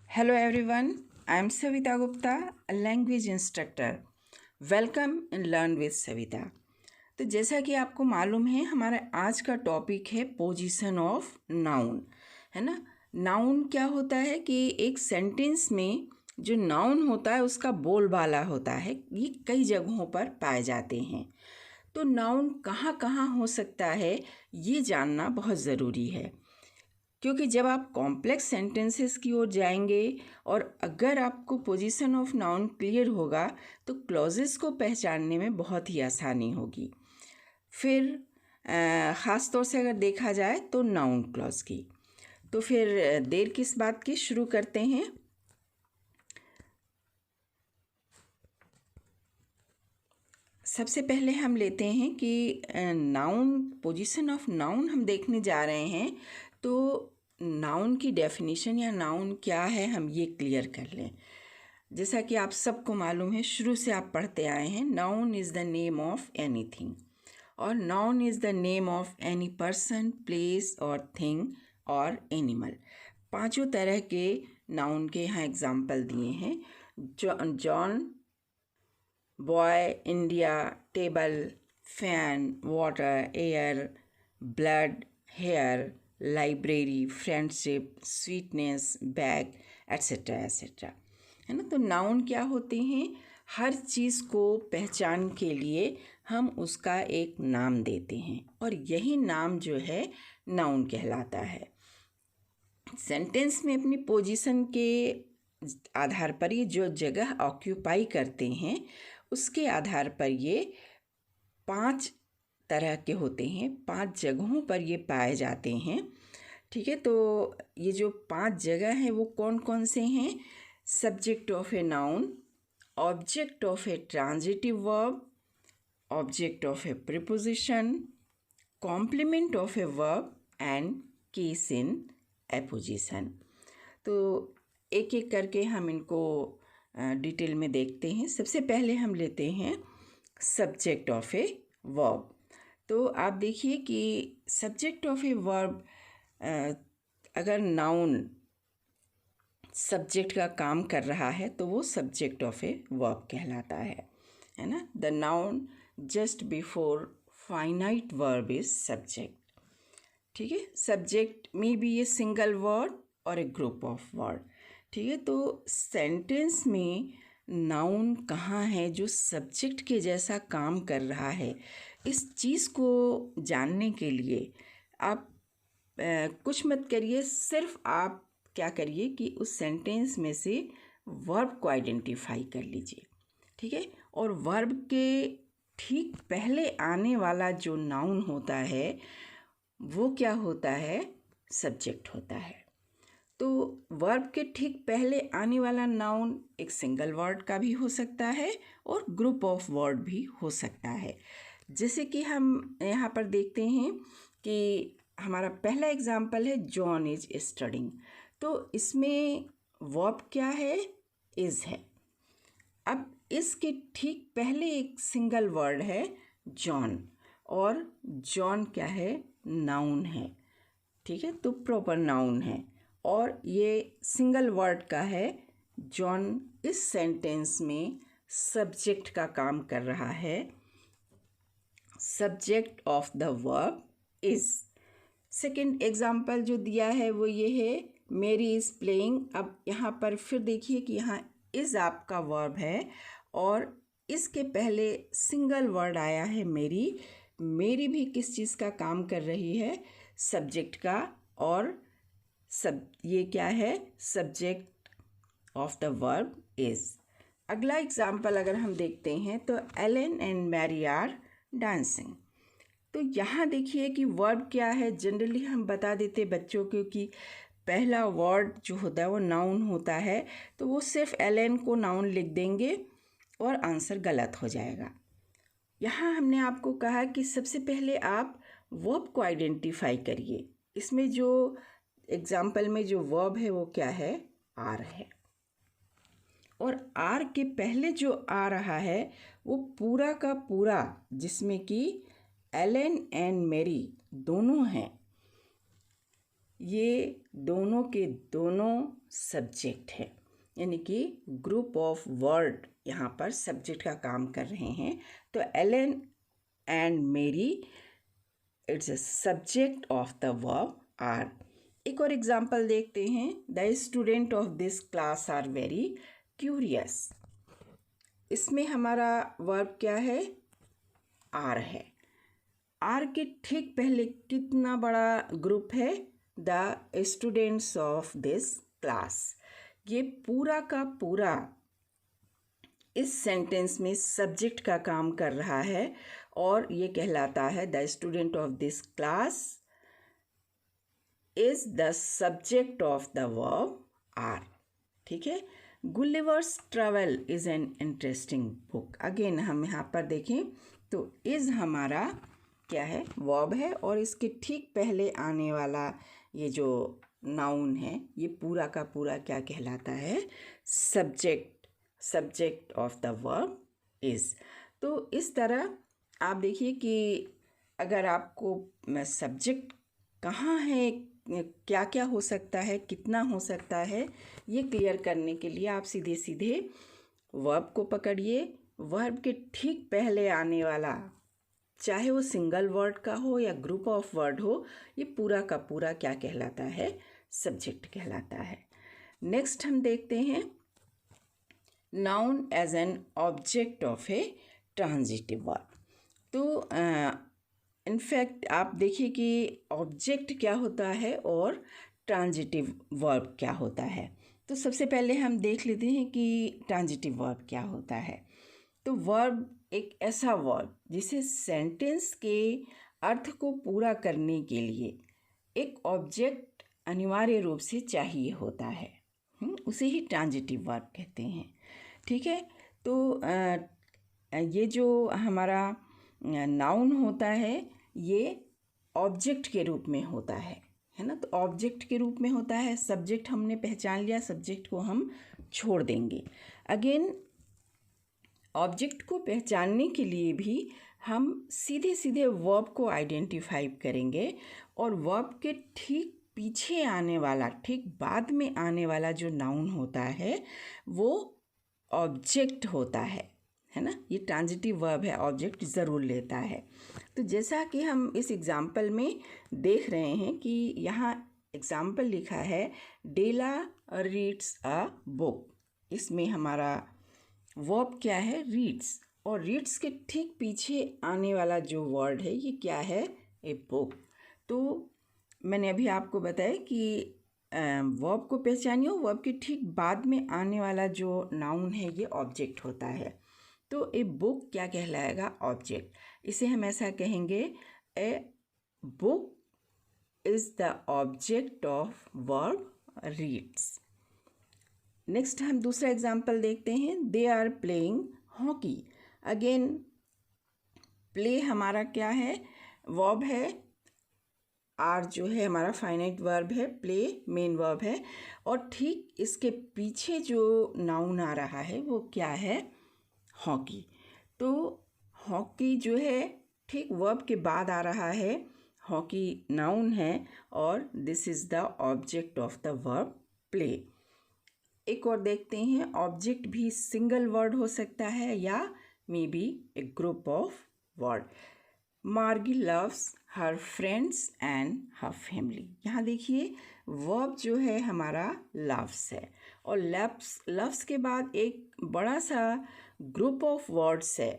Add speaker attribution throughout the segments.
Speaker 1: Hello everyone, I am Savita Gupta, a language instructor. Welcome in Learn with Savita. तो जैसा कि आपको मालूम है हमारा आज का टॉपिक है पोजीशन ऑफ नाउन, है ना। नाउन क्या होता है कि एक सेंटेंस में जो नाउन होता है उसका बोलबाला होता है, ये कई जगहों पर पाए जाते हैं। तो नाउन कहाँ कहाँ हो सकता है ये जानना बहुत ज़रूरी है, क्योंकि जब आप कॉम्प्लेक्स सेंटेंसेस की ओर जाएंगे और अगर आपको पोजीशन ऑफ नाउन क्लियर होगा तो क्लॉजेस को पहचानने में बहुत ही आसानी होगी। फिर ख़ास तौर से अगर देखा जाए तो नाउन क्लॉज की। तो फिर देर किस बात की, शुरू करते हैं। सबसे पहले हम लेते हैं कि नाउन, पोजीशन ऑफ नाउन हम देखने जा रहे हैं, तो नाउन की डेफिनेशन या नाउन क्या है हम ये क्लियर कर लें। जैसा कि आप सबको मालूम है, शुरू से आप पढ़ते आए हैं, noun is the name of anything, और noun is the name of any person, place और थिंग और एनिमल। पांचों तरह के नाउन के यहाँ एग्जाम्पल दिए हैं। John, boy, India, table, fan, water, air, blood, hair, library, friendship, sweetness, bag, etcetera etcetera, है ना। तो नाउन क्या होते हैं? हर चीज़ को पहचान के लिए हम उसका एक नाम देते हैं और यही नाम जो है नाउन कहलाता है। सेंटेंस में अपनी पोजीशन के आधार पर ये जो जगह ऑक्यूपाई करते हैं उसके आधार पर ये 5 तरह के होते हैं, 5 जगहों पर ये पाए जाते हैं। ठीक है, तो ये जो 5 जगह हैं वो कौन कौन से हैं? Subject of a noun, object of a transitive verb, object of a preposition, complement of a verb and case in apposition. तो एक एक करके हम इनको डिटेल में देखते हैं। सबसे पहले हम लेते हैं सब्जेक्ट ऑफ ए वर्ब। तो आप देखिए कि सब्जेक्ट ऑफ ए वर्ब, अगर नाउन सब्जेक्ट का काम कर रहा है तो वो सब्जेक्ट ऑफ ए वर्ब कहलाता है ना। The noun just before finite verb is subject. ठीक है, सब्जेक्ट में भी ये सिंगल वर्ड और ए ग्रुप ऑफ वर्ड। ठीक है, तो सेंटेंस में नाउन कहाँ है जो सब्जेक्ट के जैसा काम कर रहा है, इस चीज़ को जानने के लिए आप कुछ मत करिए, सिर्फ आप क्या करिए कि उस सेंटेंस में से वर्ब को आइडेंटिफाई कर लीजिए। ठीक है, और वर्ब के ठीक पहले आने वाला जो नाउन होता है वो क्या होता है? सब्जेक्ट होता है। तो वर्ब के ठीक पहले आने वाला नाउन एक सिंगल वर्ड का भी हो सकता है और ग्रुप ऑफ वर्ड भी हो सकता है। जैसे कि हम यहाँ पर देखते हैं कि हमारा पहला एग्जाम्पल है जॉन इज स्टडिंग। तो इसमें वर्ब क्या है? इज़ है। अब इसके ठीक पहले एक सिंगल वर्ड है जॉन, और जॉन क्या है? नाउन है। ठीक है, तो प्रॉपर नाउन है और ये सिंगल वर्ड का है। जॉन इस सेंटेंस में सब्जेक्ट का काम कर रहा है। Subject of the verb is. Second example जो दिया है वो ये है, मेरी इज़ प्लेइंग। अब यहाँ पर फिर देखिए कि यहाँ इज़ आपका वर्ब है और इसके पहले सिंगल वर्ड आया है मेरी। मेरी भी किस चीज़ का काम कर रही है? सब्जेक्ट का, और ये क्या है? Subject of the verb is. अगला एग्जाम्पल अगर हम देखते हैं तो Alan and Mary are dancing. तो यहाँ देखिए कि वर्ब क्या है। जनरली हम बता देते बच्चों को कि पहला वर्ड जो होता है वो नाउन होता है, तो वो सिर्फ एलन को नाउन लिख देंगे और आंसर गलत हो जाएगा। यहाँ हमने आपको कहा कि सबसे पहले आप वर्ब को आइडेंटिफाई करिए। इसमें जो एग्जाम्पल में जो वर्ब है वो क्या है? आर है, और आर के पहले जो आ रहा है वो पूरा का पूरा, जिसमें कि एलन एंड मैरी दोनों हैं, ये दोनों के दोनों सब्जेक्ट है, यानी कि ग्रुप ऑफ वर्ड यहाँ पर सब्जेक्ट का काम कर रहे हैं। तो Alan and Mary it's a subject of the verb are. एक और एग्जाम्पल देखते हैं। The student of this class are very curious. इसमें हमारा वर्ब क्या है? आर है। आर के ठीक पहले कितना बड़ा ग्रुप है? The students of this class. ये पूरा का पूरा इस सेंटेंस में सब्जेक्ट का काम कर रहा है और ये कहलाता है the student of this class is the subject of the verb are. ठीक है। Gulliver's travel is an interesting book. Again हम यहाँ पर देखें तो इज हमारा क्या है? वर्ब है और इसके ठीक पहले आने वाला ये जो नाउन है ये पूरा का पूरा क्या कहलाता है? Subject of the verb is. तो इस तरह आप देखिए कि अगर आपको सब्जेक्ट कहाँ है, क्या क्या हो सकता है, कितना हो सकता है, ये क्लियर करने के लिए आप सीधे सीधे वर्ब को पकड़िए। वर्ब के ठीक पहले आने वाला, चाहे वो सिंगल वर्ड का हो या ग्रुप ऑफ वर्ड हो, ये पूरा का पूरा क्या कहलाता है? सब्जेक्ट कहलाता है। नेक्स्ट हम देखते हैं noun as an object of a transitive verb. तो इनफैक्ट आप देखिए कि ऑब्जेक्ट क्या होता है और ट्रांजिटिव वर्ब क्या होता है। तो सबसे पहले हम देख लेते हैं कि ट्रांजिटिव वर्ब क्या होता है। तो वर्ब एक ऐसा वर्ब जिसे सेंटेंस के अर्थ को पूरा करने के लिए एक ऑब्जेक्ट अनिवार्य रूप से चाहिए होता है, उसे ही ट्रांजिटिव वर्ब कहते हैं। ठीक है। तो ये जो हमारा नाउन होता है ये ऑब्जेक्ट के रूप में होता है ना। तो ऑब्जेक्ट के रूप में होता है। सब्जेक्ट हमने पहचान लिया, सब्जेक्ट को हम छोड़ देंगे। अगेन ऑब्जेक्ट को पहचानने के लिए भी हम सीधे सीधे वर्ब को आइडेंटिफाई करेंगे और वर्ब के ठीक पीछे आने वाला, ठीक बाद में आने वाला जो नाउन होता है वो ऑब्जेक्ट होता है ना। ये ट्रांजिटिव वर्ब है, ऑब्जेक्ट ज़रूर लेता है। तो जैसा कि हम इस एग्जाम्पल में देख रहे हैं कि यहाँ एग्जाम्पल लिखा है डेला रीड्स अ बुक। इसमें हमारा वर्ब क्या है? रीड्स। और रीड्स के ठीक पीछे आने वाला जो वर्ड है ये क्या है? A book. तो मैंने अभी आपको बताया कि वर्ब को पहचानिए, वर्ब के ठीक बाद में आने वाला जो नाउन है ये ऑब्जेक्ट होता है। तो ए बुक क्या कहलाएगा? ऑब्जेक्ट। इसे हम ऐसा कहेंगे a book is the object of verb reads. Next हम दूसरा एग्जाम्पल देखते हैं। They are playing hockey. Again play हमारा क्या है? वर्ब है। आर जो है हमारा फाइनाइट वर्ब है, प्ले मेन वर्ब है और ठीक इसके पीछे जो नाउन आ रहा है वो क्या है? हॉकी। तो हॉकी जो है ठीक वर्ब के बाद आ रहा है। हॉकी नाउन है और this is the object of the verb play. एक और देखते हैं, ऑब्जेक्ट भी सिंगल वर्ड हो सकता है या may be a group of word. Margie loves her friends and her family. यहाँ देखिए वर्ब जो है हमारा लव्स है और लव्स के बाद एक बड़ा सा ग्रुप ऑफ वर्ड्स है,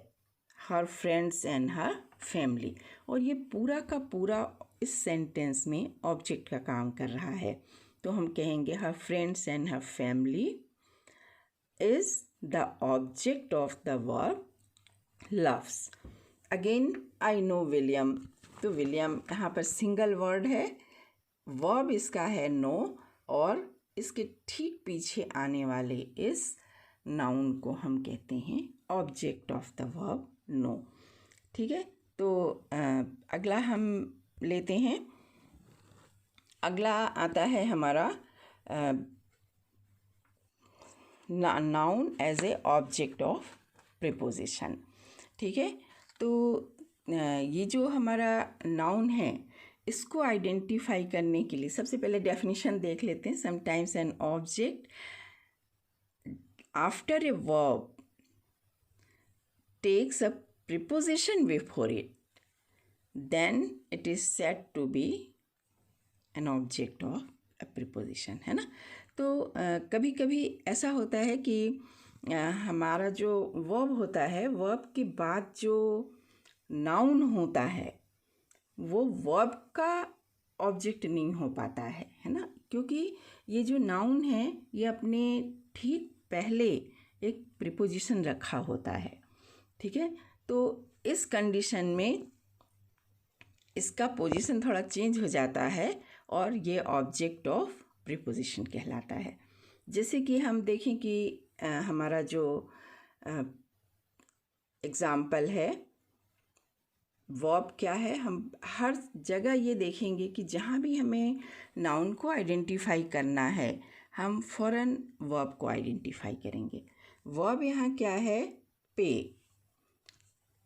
Speaker 1: हर फ्रेंड्स एंड हर फैमिली। और ये पूरा का पूरा इस सेंटेंस में ऑब्जेक्ट का काम कर रहा है। तो हम कहेंगे हर friends and her family is the object of the verb loves. Again I know William. तो विलियम यहाँ पर सिंगल वर्ड है, वर्ब इसका है नो और इसके ठीक पीछे आने वाले इस नाउन को हम कहते हैं object of the verb know. ठीक है। तो अगला हम लेते हैं। अगला आता है हमारा noun as a object of preposition. ठीक है। तो ये जो हमारा नाउन है इसको आइडेंटिफाई करने के लिए सबसे पहले डेफिनेशन देख लेते हैं। Sometimes an object after a verb takes a preposition before it, then it is said to be an object of a preposition, है ना। तो कभी कभी ऐसा होता है कि हमारा जो वर्ब होता है, वर्ब के बाद जो नाउन होता है वो वर्ब का ऑब्जेक्ट नहीं हो पाता है ना, क्योंकि ये जो नाउन है ये अपने ठीक पहले एक प्रीपोजिशन रखा होता है, ठीक है। तो इस कंडीशन में इसका पोजीशन थोड़ा चेंज हो जाता है और ये ऑब्जेक्ट ऑफ प्रीपोजिशन कहलाता है। जैसे कि हम देखें कि हमारा जो एग्ज़ाम्पल है, वर्ब क्या है, हम हर जगह ये देखेंगे कि जहाँ भी हमें नाउन को आइडेंटिफाई करना है हम फ़ौरन वर्ब को आइडेंटिफाई करेंगे। वर्ब यहाँ क्या है,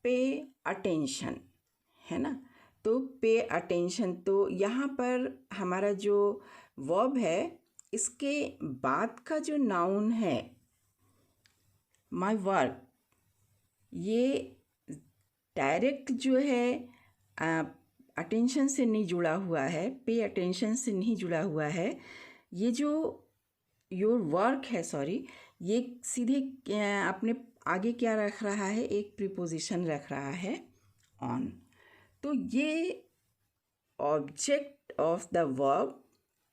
Speaker 1: पे अटेंशन, है ना। तो पे अटेंशन, तो यहाँ पर हमारा जो वर्ब है इसके बाद का जो नाउन है माय वर्क, ये डायरेक्ट जो है अटेंशन से नहीं जुड़ा हुआ है, पे अटेंशन से नहीं जुड़ा हुआ है। ये जो योर वर्क है, सॉरी, ये सीधे अपने आगे क्या रख रहा है, एक प्रीपोजिशन रख रहा है ऑन। तो ये object of the verb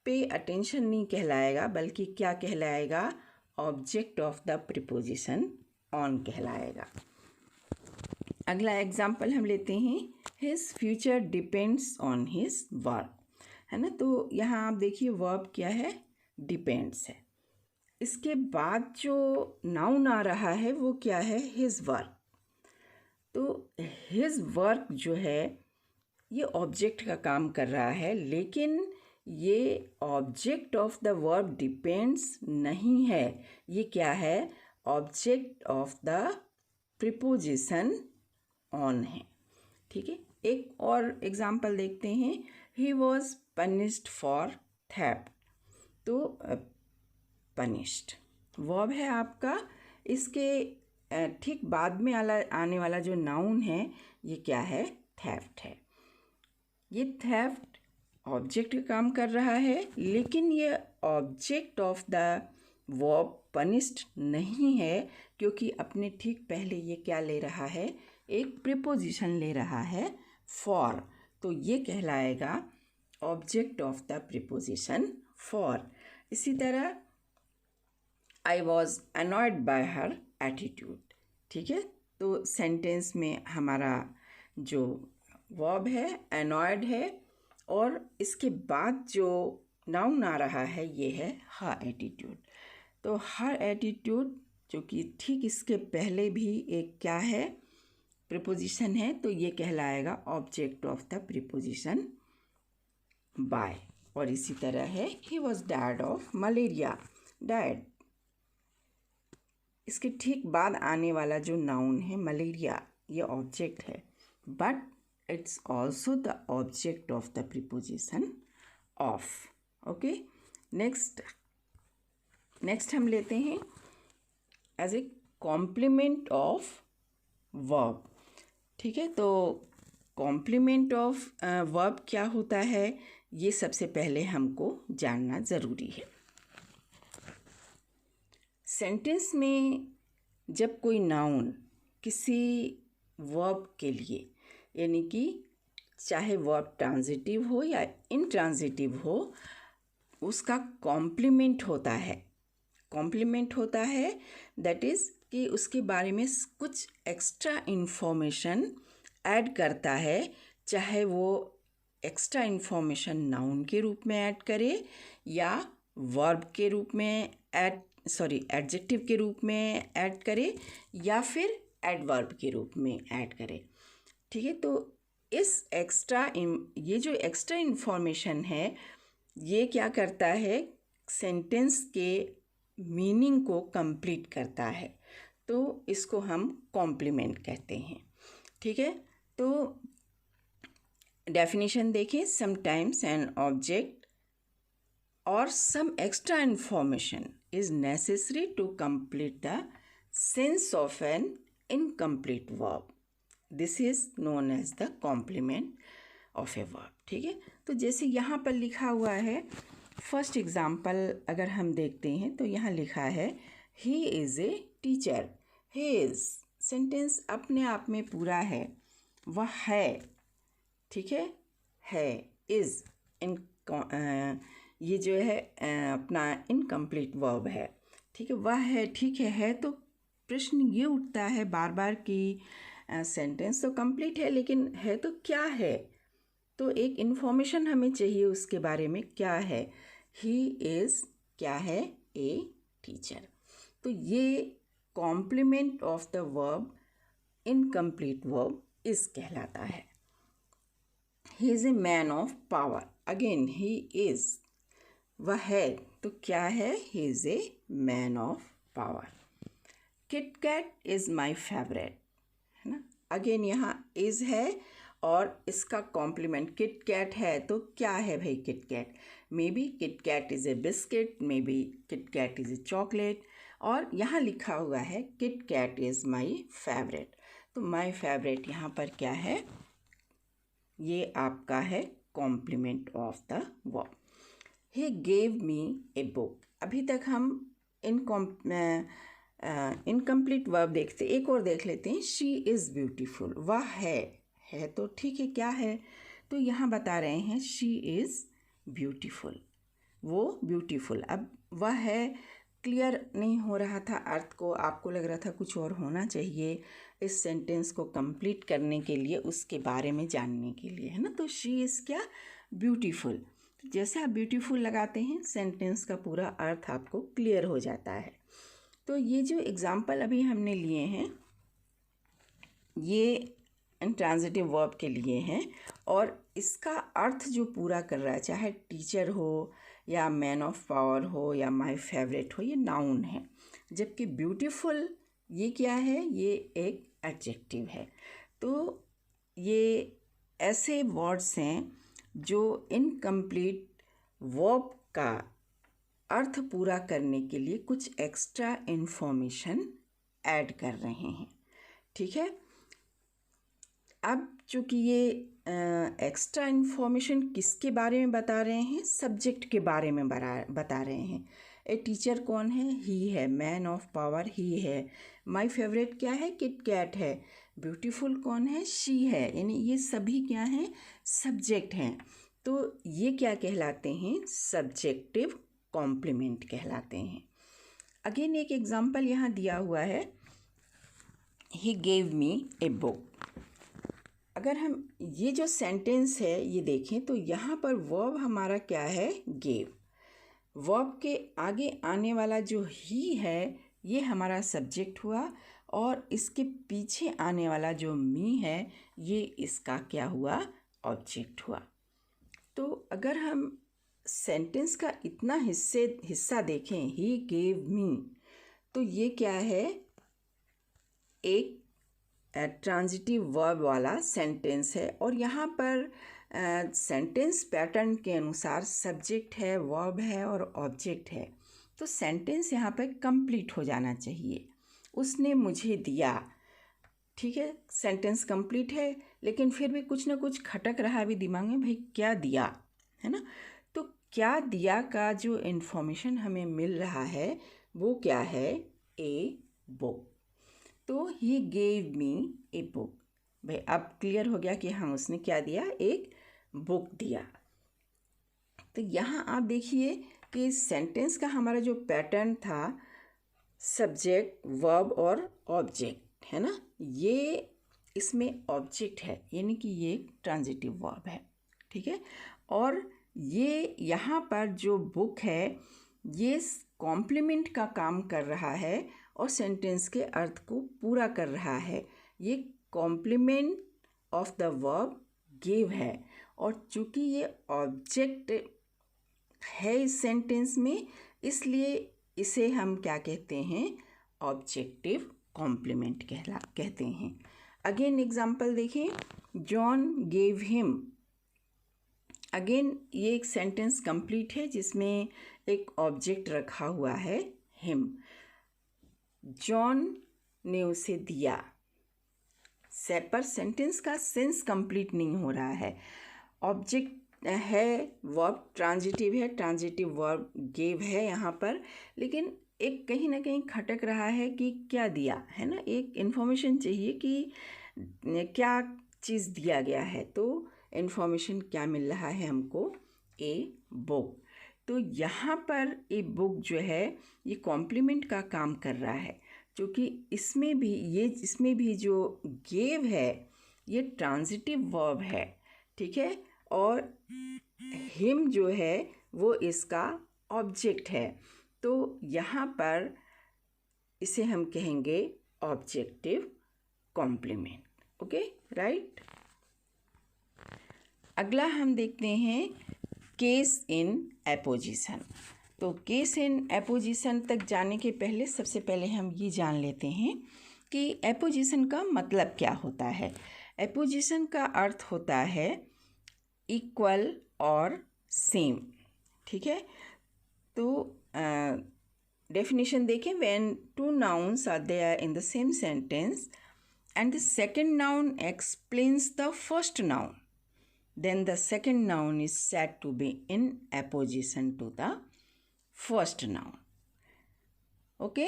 Speaker 1: pay attention नहीं कहलाएगा, बल्कि क्या कहलाएगा, object of the preposition on कहलाएगा। अगला एग्जाम्पल हम लेते हैं, his future depends on his work, है ना। तो यहाँ आप देखिए वर्ब क्या है, डिपेंड्स है। इसके बाद जो नाउन आ रहा है वो क्या है, हिज वर्क। तो हिज वर्क जो है ये ऑब्जेक्ट का काम कर रहा है, लेकिन ये object of the verb depends नहीं है, ये क्या है, object of the preposition on है, ठीक है। एक और एग्जाम्पल देखते हैं, he was punished for theft. तो पनिश्ड वर्ब है आपका, इसके ठीक बाद में आने वाला जो नाउन है ये क्या है, थेफ्ट है। ये थेफ्ट ऑब्जेक्ट का काम कर रहा है, लेकिन ये object of the verb punished नहीं है, क्योंकि अपने ठीक पहले ये क्या ले रहा है, एक प्रीपोजिशन ले रहा है फॉर। तो ये कहलाएगा object of the preposition for. इसी तरह I was annoyed bye her attitude, ठीक है। तो सेंटेंस में हमारा जो वर्ब है अनॉयड है, और इसके बाद जो नाउन आ रहा है ये है हर एटीट्यूड। तो हर एटीट्यूड जो कि ठीक इसके पहले भी एक क्या है, प्रीपोजिशन है, तो ये कहलाएगा object of the preposition by. और इसी तरह है he was died of malaria, died, इसके ठीक बाद आने वाला जो नाउन है मलेरिया, ये ऑब्जेक्ट है, but it's also the object of the preposition of. Okay, next हम लेते हैं as a complement of verb, ठीक है। तो कॉम्प्लीमेंट ऑफ वर्ब क्या होता है, ये सबसे पहले हमको जानना ज़रूरी है। सेंटेंस में जब कोई नाउन किसी वर्ब के लिए, यानी कि चाहे वर्ब ट्रांजिटिव हो या इनट्रांजिटिव हो, उसका कॉम्प्लीमेंट होता है। कॉम्प्लीमेंट होता है दैट इज़ कि उसके बारे में कुछ एक्स्ट्रा इन्फॉर्मेशन ऐड करता है, चाहे वो एक्स्ट्रा इन्फॉर्मेशन नाउन के रूप में ऐड करे या वर्ब के रूप में एडजेक्टिव के रूप में ऐड करे या फिर एडवर्ब के रूप में ऐड करे, ठीक है। तो ये जो एक्स्ट्रा इन्फॉर्मेशन है ये क्या करता है, सेंटेंस के मीनिंग को कंप्लीट करता है, तो इसको हम कॉम्प्लीमेंट कहते हैं, ठीक है। तो डेफिनेशन देखें, समटाइम्स एन ऑब्जेक्ट और some extra information is necessary to complete the sense of an incomplete verb. This is known as the complement of a verb. ठीक है, तो जैसे यहाँ पर लिखा हुआ है, फर्स्ट एग्जाम्पल अगर हम देखते हैं तो यहाँ लिखा है he is a teacher. He is sentence अपने आप में पूरा है, वह है. ठीक है, इज़ इन ये जो है अपना इनकम्प्लीट वर्ब है. ठीक है, वह है. ठीक है तो प्रश्न ये उठता है बार बार कि सेंटेंस तो कंप्लीट है लेकिन है तो क्या है. तो एक इन्फॉर्मेशन हमें चाहिए उसके बारे में, क्या है. ही इज़ क्या है, ए टीचर. तो ये complement of the verb incomplete verb is कहलाता है. He is a man of power. Again he is, वह है तो क्या है, he is a man of power. Kit Kat is my favourite, है ना. अगेन यहाँ इज़ है और इसका कॉम्प्लीमेंट किट कैट है तो क्या है भाई Kit Kat. Maybe Kit Kat is a biscuit, maybe Kit Kat is a chocolate. और यहाँ लिखा हुआ है Kit Kat is my favourite. तो माई फेवरेट यहाँ पर क्या है, ये आपका है complement of the verb. He gave me a book. अभी तक हम इनकम्प्लीट वर्ब देखते, एक और देख लेते हैं. She is beautiful. वह है तो ठीक है, क्या है, तो यहाँ बता रहे हैं शी इज़ ब्यूटीफुल, वो ब्यूटीफुल. अब वह है क्लियर नहीं हो रहा था अर्थ को, आपको लग रहा था कुछ और होना चाहिए इस सेंटेंस को कंप्लीट करने के लिए, उसके बारे में जानने के लिए, है ना. तो शी इज़ क्या, ब्यूटीफुल. जैसे आप ब्यूटीफुल लगाते हैं सेंटेंस का पूरा अर्थ आपको क्लियर हो जाता है. तो ये जो एग्ज़ाम्पल अभी हमने लिए हैं ये इंट्रांजिटिव वर्ब के लिए हैं और इसका अर्थ जो पूरा कर रहा है, चाहे टीचर हो या मैन ऑफ पावर हो या माय फेवरेट हो, ये नाउन है. जबकि ब्यूटीफुल ये क्या है, ये एक एडजेक्टिव है. तो ये ऐसे वर्ड्स हैं जो इनकम्प्लीट वर्ब का अर्थ पूरा करने के लिए कुछ एक्स्ट्रा इन्फॉर्मेशन ऐड कर रहे हैं. ठीक है, अब चूँकि ये एक्स्ट्रा इन्फॉर्मेशन किसके बारे में बता रहे हैं, सब्जेक्ट के बारे में बता रहे हैं. ए टीचर कौन है, ही है. मैन ऑफ पावर ही है. माय फेवरेट क्या है, किट कैट है. ब्यूटीफुल कौन है, शी है. यानी ये सभी क्या हैं, सब्जेक्ट हैं. तो ये क्या कहलाते हैं, सब्जेक्टिव कॉम्प्लीमेंट कहलाते हैं. अगेन एक एग्जाम्पल यहाँ दिया हुआ है, ही गेव मी ए बुक. अगर हम ये जो सेंटेंस है ये देखें तो यहाँ पर वर्ब हमारा क्या है, गेव. वर्ब के आगे आने वाला जो ही है ये हमारा सब्जेक्ट हुआ और इसके पीछे आने वाला जो मी है ये इसका क्या हुआ, ऑब्जेक्ट हुआ. तो अगर हम सेंटेंस का इतना हिस्सा देखें, ही गेव मी, तो ये क्या है, एक ट्रांजिटिव वर्ब वाला सेंटेंस है. और यहाँ पर सेंटेंस पैटर्न के अनुसार सब्जेक्ट है, वर्ब है और ऑब्जेक्ट है. तो सेंटेंस यहाँ पर कंप्लीट हो जाना चाहिए. उसने मुझे दिया. ठीक है, सेंटेंस कंप्लीट है लेकिन फिर भी कुछ ना कुछ खटक रहा है अभी दिमाग में, भाई क्या दिया, है ना. तो क्या दिया का जो इन्फॉर्मेशन हमें मिल रहा है वो क्या है, ए बुक. तो ही गेव मी ए बुक. भाई अब क्लियर हो गया कि हाँ उसने क्या दिया, एक बुक दिया. तो यहाँ आप देखिए कि सेंटेंस का हमारा जो पैटर्न था, सब्जेक्ट, वर्ब और ऑब्जेक्ट, है ना. ये इसमें ऑब्जेक्ट है यानी कि ये ट्रांजिटिव वर्ब है. ठीक है, और ये यहाँ पर जो बुक है ये कॉम्प्लीमेंट का काम कर रहा है और सेंटेंस के अर्थ को पूरा कर रहा है. ये complement of the verb give है और चूँकि ये ऑब्जेक्ट है इस सेंटेंस में, इसलिए इसे हम क्या कहते हैं, ऑब्जेक्टिव कॉम्प्लीमेंट कहते हैं. अगेन एग्जाम्पल देखें, जॉन गेव हिम अगेन ये एक सेंटेंस कंप्लीट है जिसमें एक ऑब्जेक्ट रखा हुआ है हिम। जॉन ने उसे दिया, पर सेंटेंस का सेंस कंप्लीट नहीं हो रहा है। ऑब्जेक्ट है, वर्ब ट्रांजिटिव है, ट्रांजिटिव वर्ब गेव है यहाँ पर, लेकिन एक कहीं ना कहीं खटक रहा है कि क्या दिया है ना। एक इन्फॉर्मेशन चाहिए कि क्या चीज़ दिया गया है। तो इन्फॉर्मेशन क्या मिल रहा है हमको? A book. तो यहाँ पर ए बुक जो है ये कॉम्प्लीमेंट का काम कर रहा है, क्योंकि इसमें भी जो गेव है ये ट्रांजिटिव वर्ब है, ठीक है। और हिम जो है वो इसका ऑब्जेक्ट है। तो यहाँ पर इसे हम कहेंगे ऑब्जेक्टिव कॉम्प्लीमेंट। Okay, right. अगला हम देखते हैं केस इन एपोजिशन। तो केस इन एपोजिशन तक जाने के पहले सबसे पहले हम ये जान लेते हैं कि एपोजिशन का मतलब क्या होता है। एपोजिशन का अर्थ होता है इक्वल और सेम, ठीक है। तो डेफिनेशन देखें, when two nouns are there in the same sentence and the second noun explains the first noun, then the second noun is said to be in apposition to the first noun. Okay?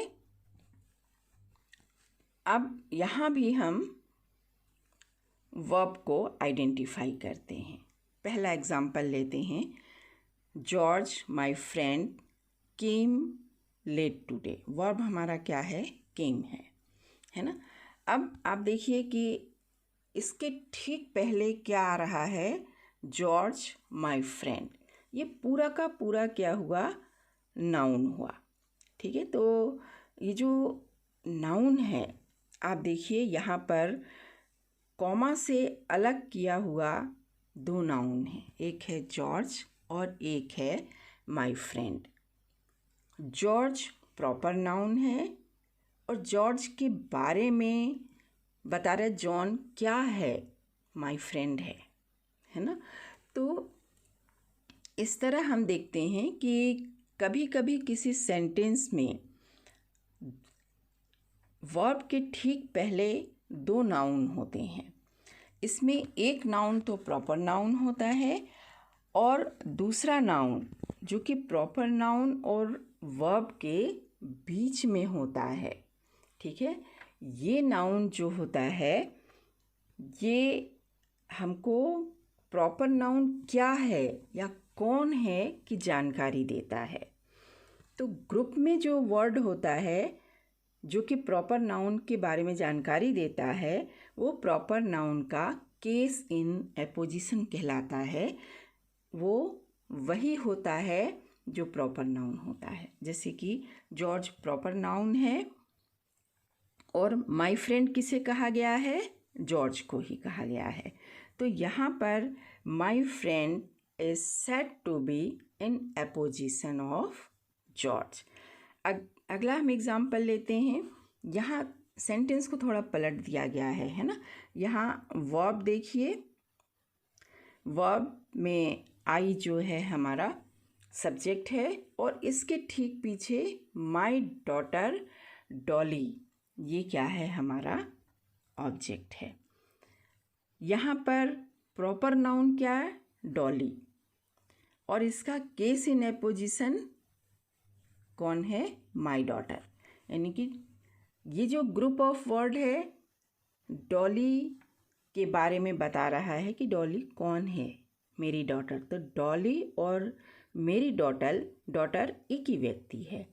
Speaker 1: अब यहाँ भी हम verb को identify करते हैं। पहला example लेते हैं, George my friend came late today. Verb हमारा क्या है? केम है ना। अब आप देखिए कि इसके ठीक पहले क्या आ रहा है? George my friend. ये पूरा का पूरा क्या हुआ? नाउन हुआ, ठीक है। तो ये जो नाउन है, आप देखिए यहाँ पर कॉमा से अलग किया हुआ दो नाउन है, एक है जॉर्ज और एक है my friend. George proper noun है और जॉर्ज के बारे में बता रहे जॉन क्या है? माई फ्रेंड है ना। तो इस तरह हम देखते हैं कि कभी कभी किसी सेंटेंस में वर्ब के ठीक पहले दो नाउन होते हैं। इसमें एक नाउन तो प्रॉपर नाउन होता है और दूसरा नाउन जो कि प्रॉपर नाउन और वर्ब के बीच में होता है, ठीक है। ये नाउन जो होता है ये हमको प्रॉपर नाउन क्या है या कौन है की जानकारी देता है। तो ग्रुप में जो वर्ड होता है जो कि प्रॉपर नाउन के बारे में जानकारी देता है वो प्रॉपर नाउन का केस इन एपोजिशन कहलाता है। वो वही होता है जो प्रॉपर नाउन होता है। जैसे कि जॉर्ज प्रॉपर नाउन है और माई फ्रेंड किसे कहा गया है? जॉर्ज को ही कहा गया है। तो यहाँ पर my friend is said to be in apposition of George. अगला हम एग्जाम्पल लेते हैं। यहाँ सेंटेंस को थोड़ा पलट दिया गया है ना। यहाँ वर्ब देखिए, वर्ब में आई जो है हमारा सब्जेक्ट है और इसके ठीक पीछे माई डॉटर डॉली, ये क्या है? हमारा ऑब्जेक्ट है। यहाँ पर प्रॉपर नाउन क्या है? डॉली। और इसका केस इन एपोजिशन कौन है? My daughter. यानी कि ये जो ग्रुप ऑफ वर्ड है डॉली के बारे में बता रहा है कि डॉली कौन है? मेरी डॉटर। तो डॉली और मेरी डॉटर एक ही व्यक्ति है।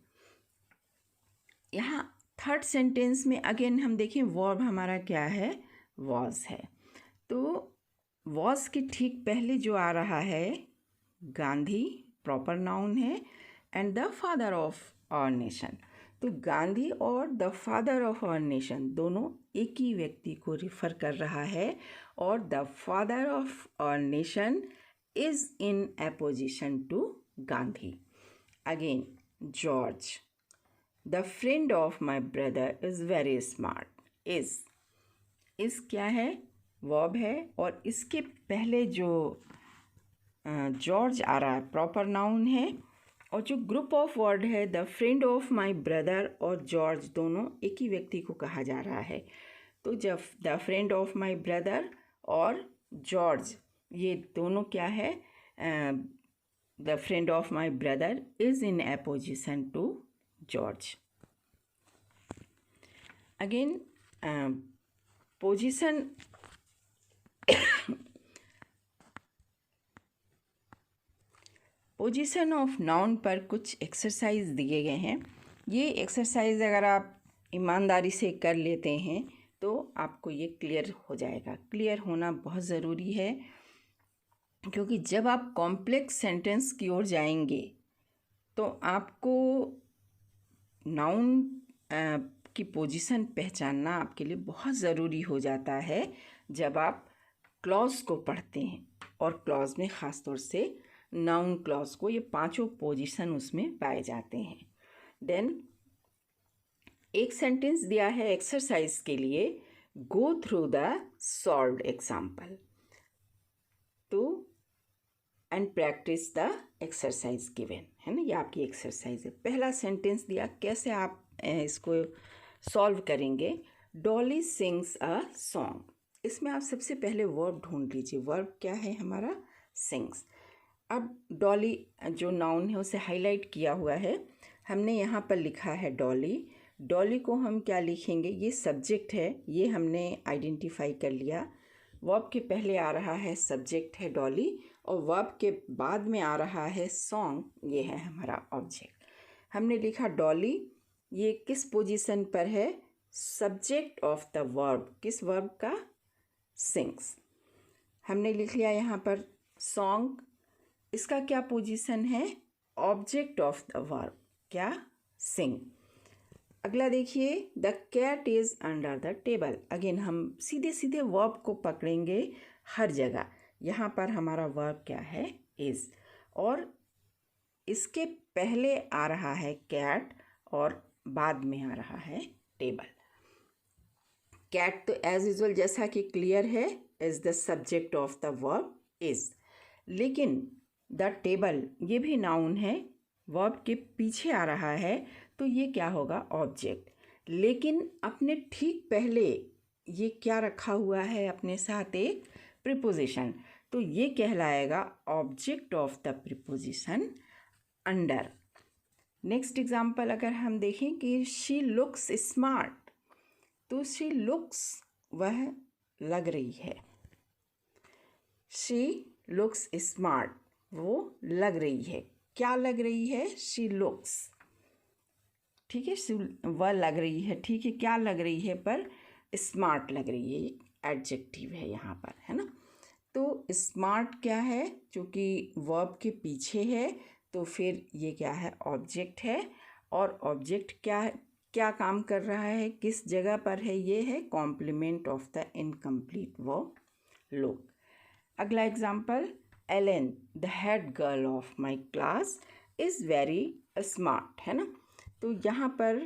Speaker 1: यहाँ थर्ड सेंटेंस में अगेन हम देखें वर्ब हमारा क्या है? वॉज है। तो वॉज के ठीक पहले जो आ रहा है गांधी, प्रॉपर नाउन है, and the father of our nation. तो गांधी और the father of our nation दोनों एक ही व्यक्ति को रिफ़र कर रहा है और the father of our nation is in apposition to Gandhi. Again George, the friend of my brother is very smart. Is क्या है? वर्ब है और इसके पहले जो जॉर्ज आ रहा है, प्रॉपर नाउन है। और जो ग्रुप ऑफ वर्ड है, the friend of my brother और जॉर्ज, दोनों एक ही व्यक्ति को कहा जा रहा है। तो जब the friend of my brother और जॉर्ज, ये दोनों क्या है, the friend of my brother is in apposition to George. Again position position of noun पर कुछ एक्सरसाइज दिए गए हैं। ये एक्सरसाइज अगर आप ईमानदारी से कर लेते हैं तो आपको ये क्लियर हो जाएगा। क्लियर होना बहुत ज़रूरी है, क्योंकि जब आप कॉम्प्लेक्स सेंटेंस की ओर जाएंगे तो आपको नाउन की पोजीशन पहचानना आपके लिए बहुत ज़रूरी हो जाता है जब आप क्लॉज को पढ़ते हैं। और क्लॉज में ख़ास तौर से नाउन क्लॉज को, ये पांचों पोजीशन उसमें पाए जाते हैं। देन एक सेंटेंस दिया है एक्सरसाइज के लिए, go through the solved example too and practise the exercise given, है ना। ये आपकी एक्सरसाइज है। पहला सेंटेंस दिया, कैसे आप इसको सॉल्व करेंगे। Dolly sings a song. इसमें आप सबसे पहले वर्ब ढूंढ लीजिए। वर्ब क्या है हमारा, सिंग्स। अब डॉली जो नाउन है उसे हाईलाइट किया हुआ है, हमने यहाँ पर लिखा है डॉली। डॉली को हम क्या लिखेंगे, ये सब्जेक्ट है, ये हमने आइडेंटिफाई कर लिया। वर्ब के पहले आ रहा है सब्जेक्ट है डॉली, और वर्ब के बाद में आ रहा है सॉन्ग, ये है हमारा ऑब्जेक्ट। हमने लिखा डॉली, ये किस पोजीशन पर है, सब्जेक्ट ऑफ द वर्ब, किस वर्ब का, सिंग्स। हमने लिख लिया यहाँ पर सॉन्ग, इसका क्या पोजीशन है, ऑब्जेक्ट ऑफ द वर्ब, क्या, सिंग। अगला देखिए, the cat is under the table. Again हम सीधे सीधे वर्ब को पकड़ेंगे हर जगह। यहाँ पर हमारा वर्ब क्या है, इज, और इसके पहले आ रहा है कैट और बाद में आ रहा है टेबल। कैट तो एज यूजुअल जैसा कि क्लियर है, is the subject of the verb is. लेकिन द टेबल ये भी नाउन है, वर्ब के पीछे आ रहा है, तो ये क्या होगा, ऑब्जेक्ट। लेकिन अपने ठीक पहले ये क्या रखा हुआ है, अपने साथ एक प्रीपोजिशन, तो ये कहलाएगा object of the preposition under. Next example अगर हम देखें कि शी लुक्स स्मार्ट, तो शी लुक्स वह लग रही है, शी लुक्स स्मार्ट वो लग रही है, क्या लग रही है, शी लुक्स, ठीक है, वह लग रही है, ठीक है, क्या लग रही है, पर स्मार्ट लग रही है, एडजेक्टिव है यहाँ पर, है ना। तो स्मार्ट क्या है, क्योंकि वर्ब के पीछे है, तो फिर ये क्या है, ऑब्जेक्ट है। और ऑब्जेक्ट क्या काम कर रहा है, किस जगह पर है, ये है complement of the incomplete verb look. अगला example, Ellen the head girl of my class is very smart, है ना। तो यहाँ पर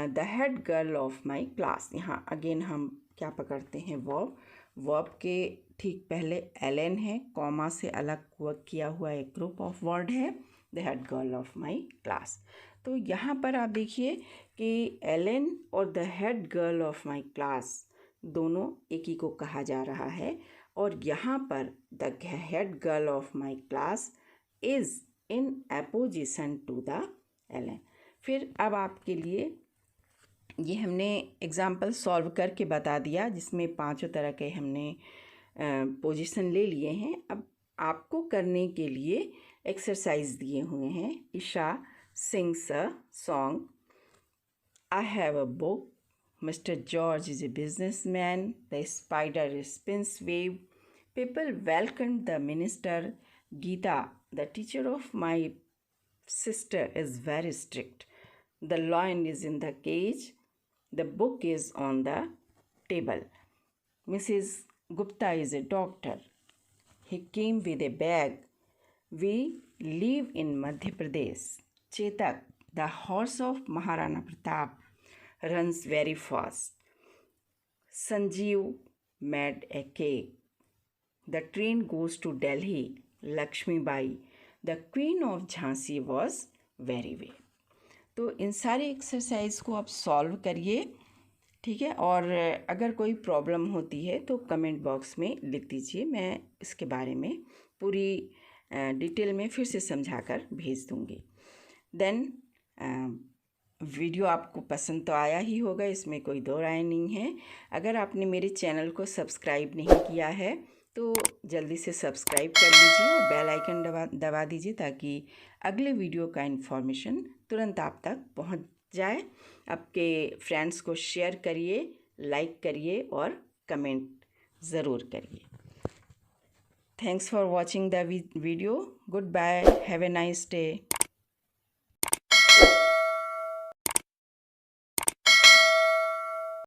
Speaker 1: the head girl of my class, यहाँ अगेन हम क्या पकड़ते हैं, वर्ब। वर्ब के ठीक पहले एलेन है, कॉमा से अलग किया हुआ एक ग्रुप ऑफ वर्ड है, the head girl of my class. तो यहाँ पर आप देखिए कि एलेन और the head girl of my class दोनों एक ही को कहा जा रहा है, और यहाँ पर the head girl of my class is in apposition to the Ellen. फिर अब आपके लिए ये हमने एग्ज़ाम्पल सॉल्व करके बता दिया, जिसमें पांचों तरह के हमने पोजीशन ले लिए हैं। अब आपको करने के लिए एक्सरसाइज दिए हुए हैं। Isha sings a song, I have a book, Mr. George is a businessman, the spider spins web, people welcomed the minister, Geeta, the teacher of my sister, is very strict, the lion is in the cage, the book is on the table, Mrs. Gupta is a doctor, he came with a bag, we live in Madhya Pradesh, Chetak, the horse of Maharana Pratap, runs very fast. Sanjeev made a cake. The train goes to Delhi. Lakshmibai the queen of Jhansi was very way. तो इन सारे exercise को आप solve करिए, ठीक है। और अगर कोई प्रॉब्लम होती है तो कमेंट बॉक्स में लिख दीजिए, मैं इसके बारे में पूरी डिटेल में फिर से समझा कर भेज दूँगी। देन वीडियो आपको पसंद तो आया ही होगा, इसमें कोई दो राय नहीं है। अगर आपने मेरे चैनल को सब्सक्राइब नहीं किया है तो जल्दी से सब्सक्राइब कर लीजिए और बेल आइकन दबा दीजिए ताकि अगले वीडियो का इन्फॉर्मेशन तुरंत आप तक पहुंच जाए। आपके फ्रेंड्स को शेयर करिए, लाइक करिए और कमेंट ज़रूर करिए। Thanks for watching the video. Goodbye, have a nice day.